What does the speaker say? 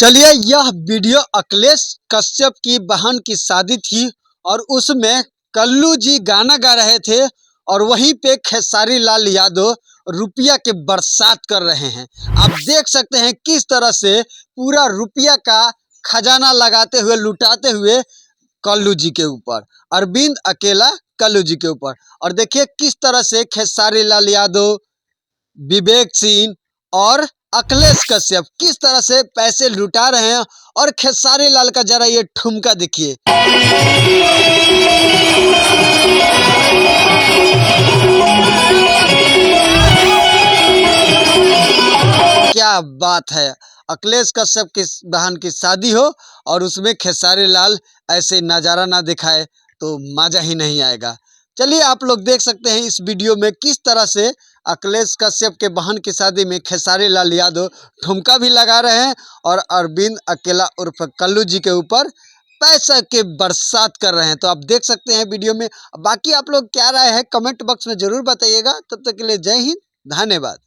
चलिए, यह वीडियो अखिलेश कश्यप की बहन की शादी थी और उसमें कल्लू जी गाना गा रहे थे और वहीं पे खेसारी लाल यादव रुपया के बरसात कर रहे हैं। आप देख सकते हैं किस तरह से पूरा रुपया का खजाना लगाते हुए लुटाते हुए कल्लू जी के ऊपर, अरविंद अकेला कल्लू जी के ऊपर। और देखिए किस तरह से खेसारी लाल यादव, विवेक सिंह और अखिलेश कश्यप किस तरह से पैसे लुटा रहे हैं। और खेसारी लाल का जरा ये ठुमका देखिए, क्या बात है। अखिलेश कश्यप की बहन की शादी हो और उसमें खेसारी लाल ऐसे नज़ारा ना दिखाए तो मज़ा ही नहीं आएगा। चलिए, आप लोग देख सकते हैं इस वीडियो में किस तरह से अखिलेश कश्यप के बहन की शादी में खेसारी लाल यादव ठुमका भी लगा रहे हैं और अरविंद अकेला उर्फ कल्लू जी के ऊपर पैसा के बरसात कर रहे हैं। तो आप देख सकते हैं वीडियो में। बाकी आप लोग क्या राय है कमेंट बॉक्स में ज़रूर बताइएगा। तब तक के लिए जय हिंद, धन्यवाद।